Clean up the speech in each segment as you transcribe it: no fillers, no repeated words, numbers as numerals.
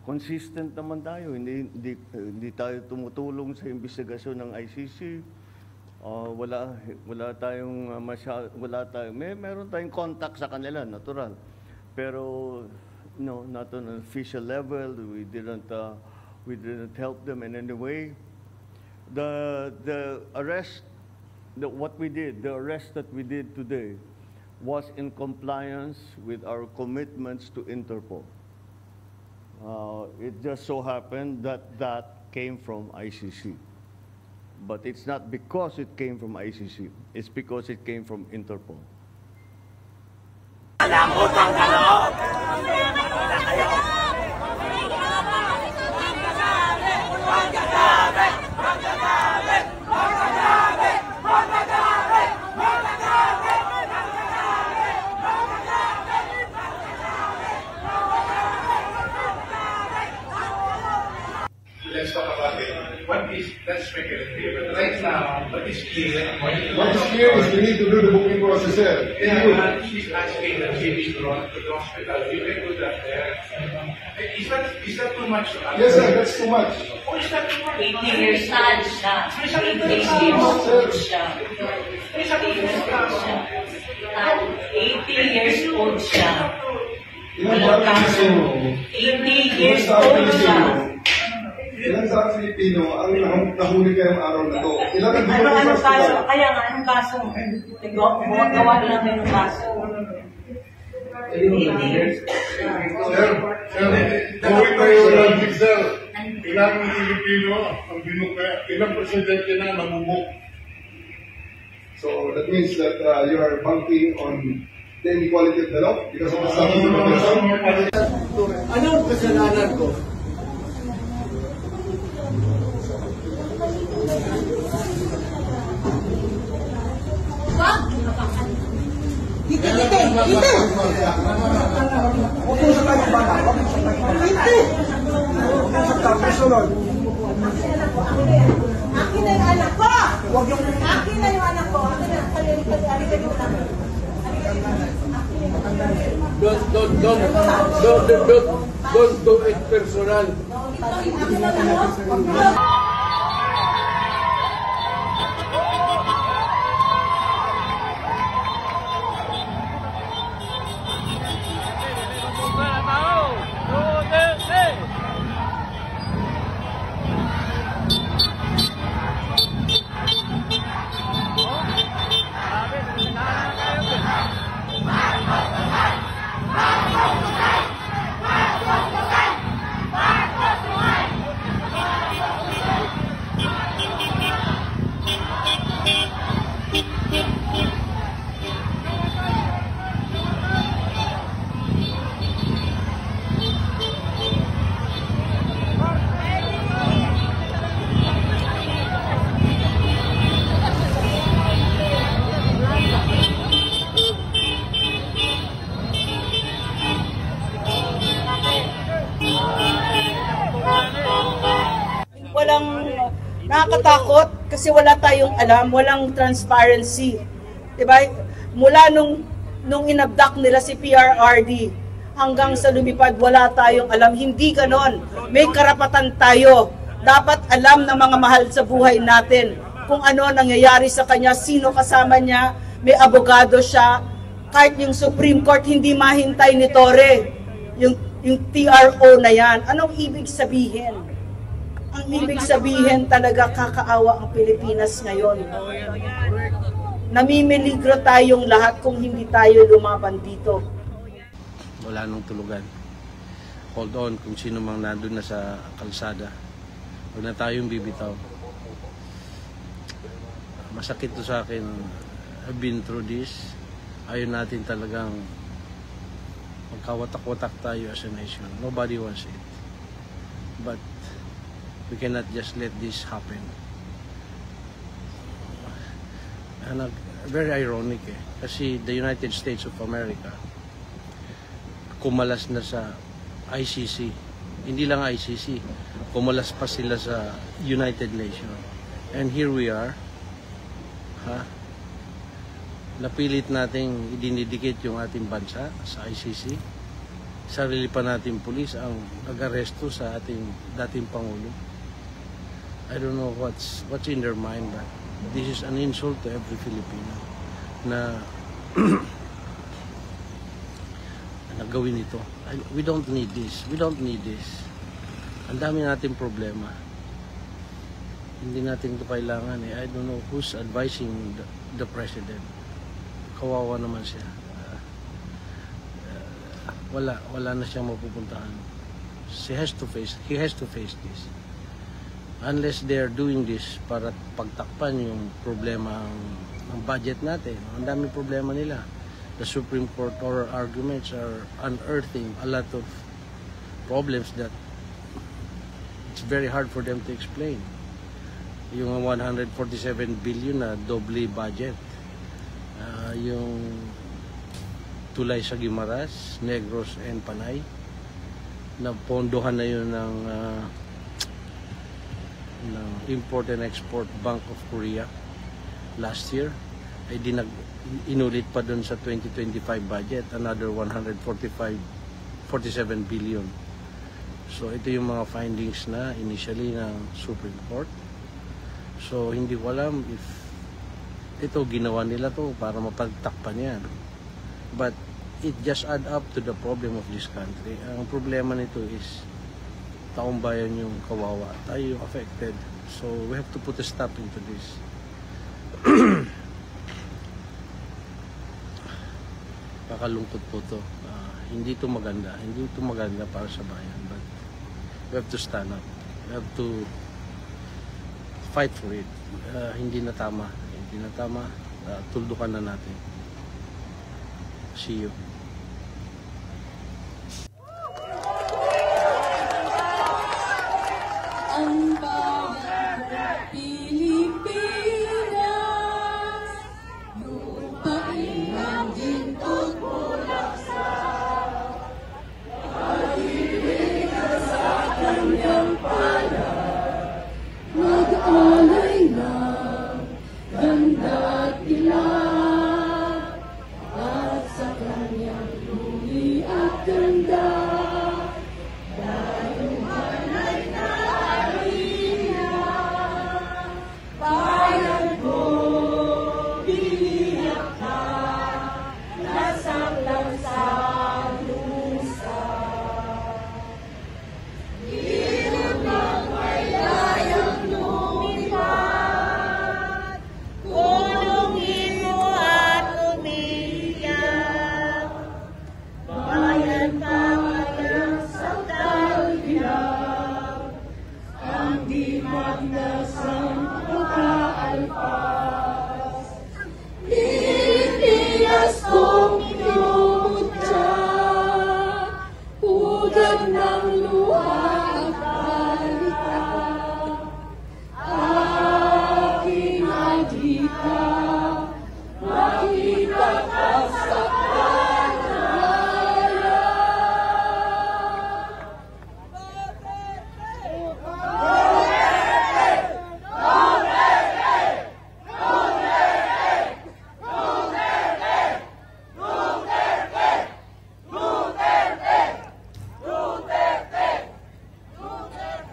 consistent naman tayo. Hindi tayo tumutulong sa investigasyon ng ICC. Wala tayong meron tayong contact sa kanila, natural. Pero no, not on an official level. We didn't help them in any way. The arrest that we did today was in compliance with our commitments to Interpol. It just so happened that came from ICC. But it's not because it came from ICC. It's because it came from Interpol. Let's talk about it. That's speculative. But right now, what is clear? What is clear is we need to do the booking process, sir. Yeah, she's asking that she is brought to the hospital. You can do that there. Is that too much? Yes, sir, that's too much. Oh, is that too much? 80 years old siya. 80 years old siya. 80 years old siya. Walang kaso. 80 years old siya. Ilan sa Filipino ang nahuli kayong araw na to? Ilan ang Anong kaso? Kaya nga, anong kaso? Gawa lang ng kaso. Sir, gawin tayo lang, sir. Ilang Filipino ang binukay, ilang presidente na namumuk. So that means that you are banking on the inequality of the law because of the status of the person. Anong kasalanan ko? Akin na yung anak ko! Akin na yung anak ko! Akin na, halika yung anak ko. Don't do it personal. Akin na lang. Walang nakakatakot kasi wala tayong alam, walang transparency. Diba? Mula nung inabdak nila si PRRD hanggang sa lumipad, wala tayong alam. Hindi ganon. May karapatan tayo. Dapat alam ng mga mahal sa buhay natin kung ano nangyayari sa kanya, sino kasama niya, may abogado siya. Kahit yung Supreme Court hindi mahintay ni Torre, yung TRO na yan. Anong ibig sabihin? Ang ibig sabihin talaga kakaawa ang Pilipinas ngayon. Namimiligro tayong lahat kung hindi tayo lumaban dito. Wala nang tulugan. Hold on kung sino mang nandun na sa kalsada. Huwag na tayong bibitaw. Masakit to sa akin. I've been through this. Ayaw natin talagang magkawatak-watak tayo as a nation. Nobody wants it. But we cannot just let this happen. And very ironic kasi the United States of America kumalas na sa ICC. Hindi lang ICC, kumalas pa sila sa United Nations. And here we are, napilit nating idinidikit yung ating bansa sa ICC. sarili pa nating pulis ang nag-aresto sa ating dating Pangulo. I don't know what's in their mind, but this is an insult to every Filipino na nagawin ito. We don't need this. We don't need this. Ang dami nating problema. Hindi natin ito kailangan eh. I don't know who's advising the president. Kawawa naman siya. Wala na siyang mapupuntahan. He has to face this. Unless they are doing this para pagtakpan yung problema ng budget natin. Ang daming problema nila. The Supreme Court oral arguments are unearthing a lot of problems that it's very hard for them to explain. Yung 147 billion na doble budget. Yung tulay sa Guimaras, Negros and Panay. Napondohan na yun ng Import and Export Bank of Korea last year. Ay inulit pa dun sa 2025 budget, another 147 billion. So ito yung mga findings na initially ng Supreme Court. So hindi ko alam if ito ginawa nila to para mapagtakpan yan. But it just add up to the problem of this country. Ang problema nito is taong bayan yung kawawa. Tayo yung affected. So we have to put a stop into this. Kakalungkot po to. Hindi to maganda. Hindi to maganda para sa bayan. But we have to stand up. We have to fight for it. Hindi na tama. Hindi na tama. Tuldukan na natin. See you. Ang bawat Pilipinas, lupain ng ginto bulaksak, mahilig ka sa kanyang palad, mag-alay ng ganda at dilag, at sa kanyang luli at ganda.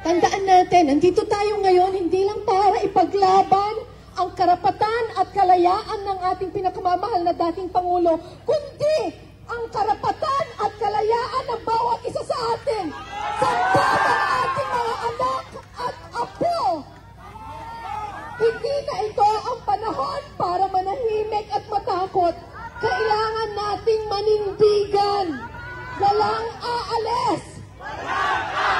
Tandaan natin, nandito tayo ngayon hindi lang para ipaglaban ang karapatan at kalayaan ng ating pinakamamahal na dating Pangulo, kundi ang karapatan at kalayaan ng bawat isa sa atin, sa ng ating mga anak at apo. Hindi na ito ang panahon para manahimik at matakot. Kailangan nating manindigan. Walang aalis. Walang aalis.